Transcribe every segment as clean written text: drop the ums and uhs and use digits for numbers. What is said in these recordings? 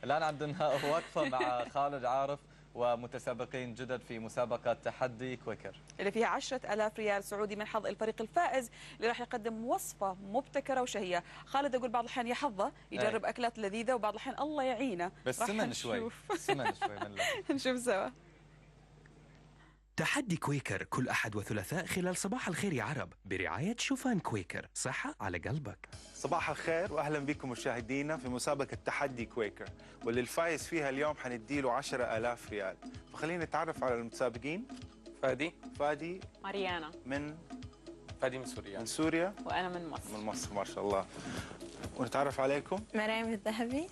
الآن عندنا وقفة مع خالد عارف ومتسابقين جدد في مسابقة تحدي كويكر اللي فيها 10,000 ريال سعودي من حظ الفريق الفائز اللي راح يقدم وصفة مبتكرة وشهية. خالد أقول بعض الأحيان يحظه يجرب أكلات لذيذة وبعض الأحيان الله يعينه بس سمن شوي من نشوف سوا. تحدي كويكر كل أحد وثلاثاء خلال صباح الخير يا عرب برعاية شوفان كويكر، صحة على قلبك. صباح الخير وأهلا بكم مشاهدينا في مسابقة تحدي كويكر، واللي الفايز فيها اليوم حنديله 10,000 ريال. فخلينا نتعرف على المتسابقين. فادي ماريانا فادي من سوريا. من سوريا. وأنا من مصر. من مصر ما شاء الله. ونتعرف عليكم. مرايم الذهبي.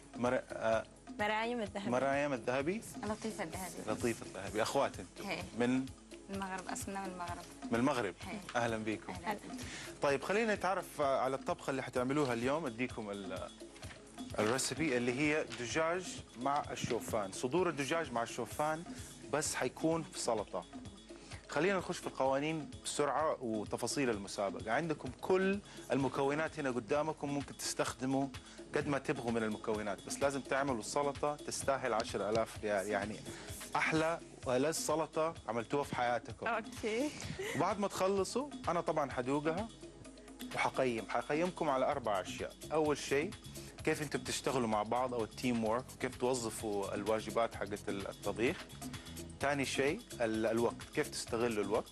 مرايم الذهبي. مرايم الذهبي. لطيفة الذهبي. لطيفة الذهبي. أخوات أنتم. من المغرب، أصلنا من المغرب. من المغرب. أهلا بكم. طيب خلينا نتعرف على الطبخة اللي حتعملوها اليوم. أديكم الريسبي اللي هي دجاج مع الشوفان. صدور الدجاج مع الشوفان بس حيكون في سلطة. خلينا نخش في القوانين بسرعة وتفاصيل المسابقة. عندكم كل المكونات هنا قدامكم، ممكن تستخدموا قد ما تبغوا من المكونات، بس لازم تعملوا السلطة تستاهل 10,000 ريال، يعني أحلى وألذ سلطة عملتوها في حياتكم. أوكي. وبعد ما تخلصوا أنا طبعا حدوقها وحقيمكم على 4 أشياء. أول شيء كيف أنتم بتشتغلوا مع بعض أو التيم وورك، وكيف توظفوا الواجبات حقت الطبيخ. ثاني شيء الوقت، كيف تستغلوا الوقت.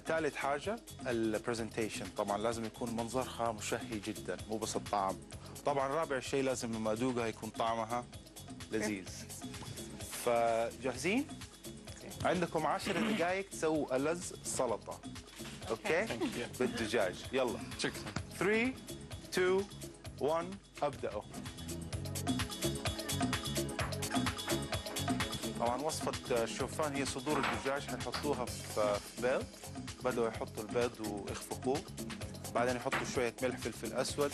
ثالث حاجة البرزنتيشن، طبعا لازم يكون منظرها مشهي جدا مو بس الطعم. طبعا رابع شيء لازم لما أدوقها يكون طعمها لذيذ. فجاهزين؟ عندكم 10 دقائق تسووا ألذ سلطة. اوكي؟ بالدجاج. يلا. 3 2 1 ابدأوا. طبعا وصفة الشوفان هي صدور الدجاج حنحطوها في بيض. بدأوا يحطوا البيض ويخفقوه، بعدين يحطوا شوية ملح فلفل أسود،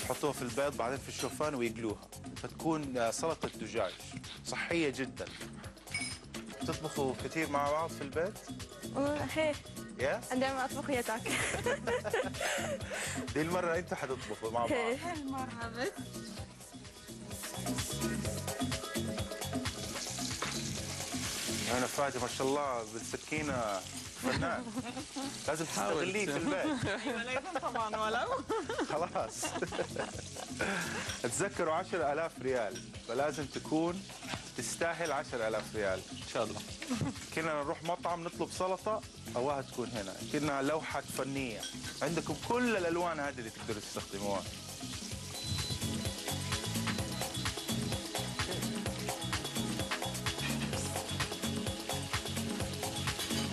يحطوها في البيض بعدين في الشوفان ويقلوها، فتكون سلطة دجاج صحية جدا. تطبخوا كثير مع بعض في البيت؟ ايه. يس؟ عندما أطبخ هي تاكل. دي المرة أنتوا حتطبخوا مع بعض. المرة بس. أنا فادي ما شاء الله بالسكينة فنان. لازم تستغليه في البيت. أيوة لازم طبعا ولو. خلاص. تذكروا 10,000 ريال، فلازم تكون تستاهل 10,000 ريال. إن شاء الله. كنا نروح مطعم نطلب سلطة هواها تكون هنا، كنا لوحة فنية. عندكم كل الألوان هذه اللي تقدروا تستخدموها.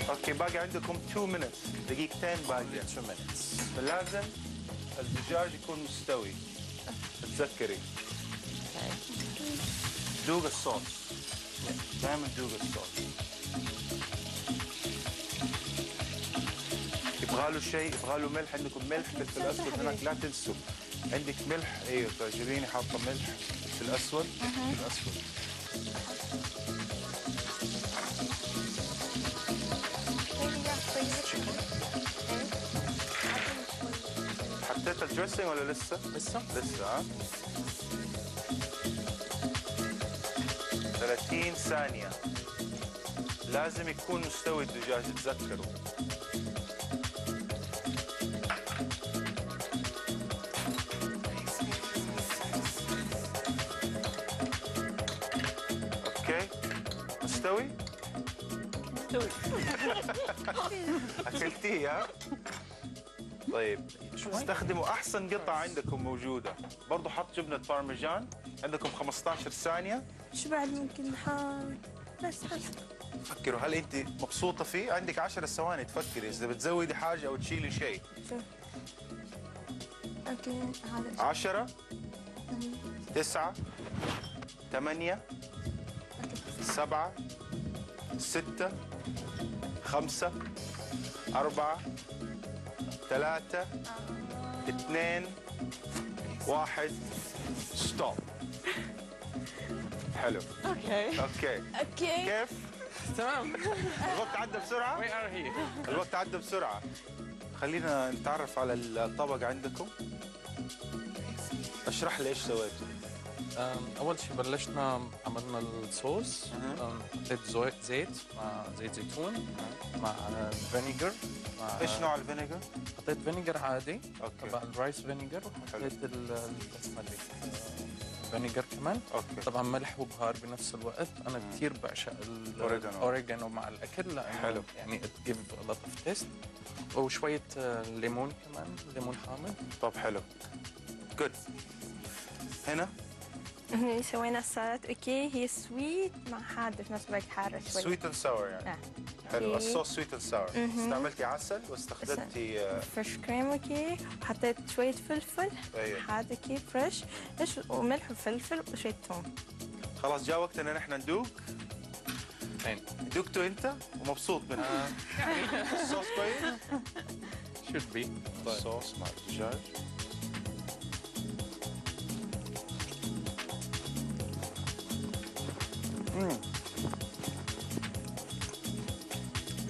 اوكي باقي عندكم 2 minutes، دقيقتين باقية. 2 minutes. فلازم الدجاج يكون مستوي. تتذكري دوق الصوص، دائما دوق الصوص. يبغاله شيء، يبغاله ملح. عندكم ملح فلفل اسود هناك لا تنسوا. عندك ملح؟ ايوه تعجبيني حاطه ملح فلفل اسود. فلفل اسود. حطيت الدريسنج ولا لسه؟ لسه ها؟ 30 ثانية لازم يكون مستوي الدجاج، تذكروا. اوكي مستوي؟ مستوي. اكلتيه ها؟ طيب استخدموا احسن قطعة عندكم موجودة. برضو حط جبنة بارميجان. عندكم 15 ثانية. شو بعد ممكن نحط؟ بس حسب. فكروا هل انت مبسوطة فيه؟ عندك 10 ثواني تفكري اذا بتزودي حاجة او تشيلي شيء. اوكي هذا 10 9 8 7 6 5 4 3 2 1 ستوب. حلو. اوكي كيف؟ تمام. الوقت عدى بسرعة؟ We are here. الوقت عدى بسرعة. خلينا نتعرف على الطبق عندكم. اشرح لي ايش سويتوا. اول شيء بلشنا عملنا الصوص. حطيت زيت مع زيت زيتون مع فينيجر. ايش نوع الفينيجر؟ حطيت فينيجر عادي اوكي. تبع الرايس فينيجر، وحطيت اسمه فينيجر كمان. اوكي. طبعا ملح وبهار بنفس الوقت. انا كثير بعشق الاوريجانو مع الاكل لانه حلو. يعني it give a lot of taste. وشويه ليمون كمان، ليمون حامض. طب حلو. جود. هنا هنا سوينا السلطة اوكي، هي سويت مع حادة في نفس الوقت حارة شوي. سويت اند ساور يعني. نعم. حلو. أوكي. الصوص سويت اند ساور. استعملتي عسل واستخدمتي فريش كريم اوكي، وحطيت شوية فلفل ايوه. حادة كي فريش، وملح وفلفل وشوية ثوم. خلاص جاء وقت ان نحن ندوق. دوقته انت ومبسوط منه. الصوص كويس؟ should be. الصوص مع الدجاج.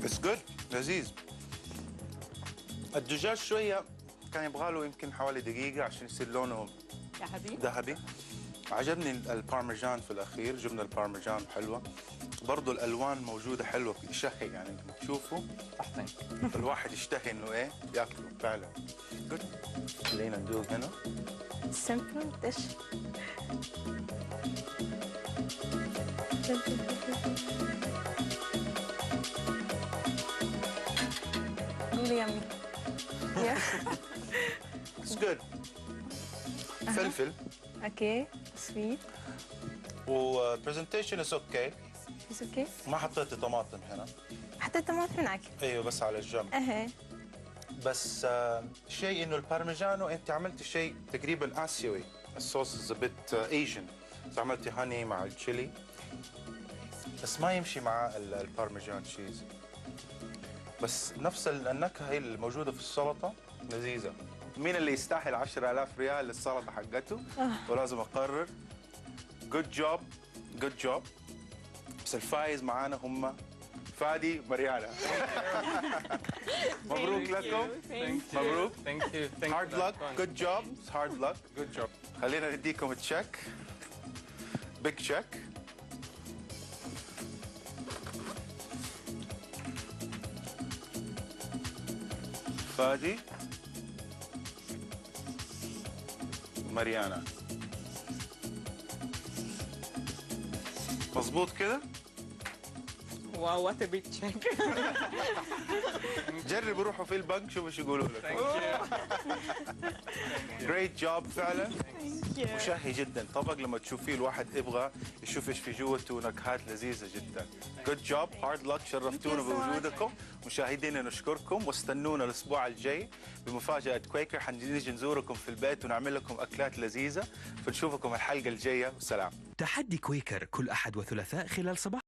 اتس جود، لذيذ. الدجاج شويه كان يبغى له يمكن حوالي دقيقه عشان يصير لونه ذهبي. عجبني البارميجان في الاخير، جبنا البارميجان حلوه. برضه الالوان موجوده حلوه، يشهي يعني لما تشوفوا الواحد يشتهي انه ايه ياكله فعلا. جود. خلينا ندوق هنا. سمبل ديش. قولي يمي. اتس جود. فلفل اوكي سويت. وبرزنتيشن از اوكي. بس اوكي. ما حطيت طماطم هنا. حطيت طماطم هناك. ايوه بس على الجنب. اها. بس شيء انه البارميجانو انت عملتي شيء تقريبا اسيوي. الصوص از بيت ايجن. عملتي هاني مع التشيلي بس ما يمشي مع البارميجان تشيز. بس نفس النكهه هي الموجوده في السلطه لذيذه. مين اللي يستاهل 10,000 ريال للسلطه حقته؟ ولازم اقرر. جود جوب جود جوب. بس الفايز معانا هم فادي مريانا. مبروك لكم. مبروك. ثانك يو. هارد لك. جود جوب. هارد لك. جود جوب. خلينا نديكم تشيك. بيج تشيك. فادي مريانا. مظبوط كده؟ واو وات ا بيج تشيك. جربوا روحوا في البنك شوفوا ايش يقولوا لك. جريت جوب فعلا. مشهي جدا. طبق لما تشوفيه الواحد يبغى يشوف ايش في جوته، نكهات لذيذه جدا. جود جوب. هارد لك. شرفتونا بوجودكم. مشاهدينا نشكركم واستنونا الاسبوع الجاي بمفاجاه كويكر. حنيجي نزوركم في البيت ونعمل لكم اكلات لذيذه. فنشوفكم الحلقه الجايه. والسلام. تحدي كويكر كل أحد وثلاثاء خلال صباح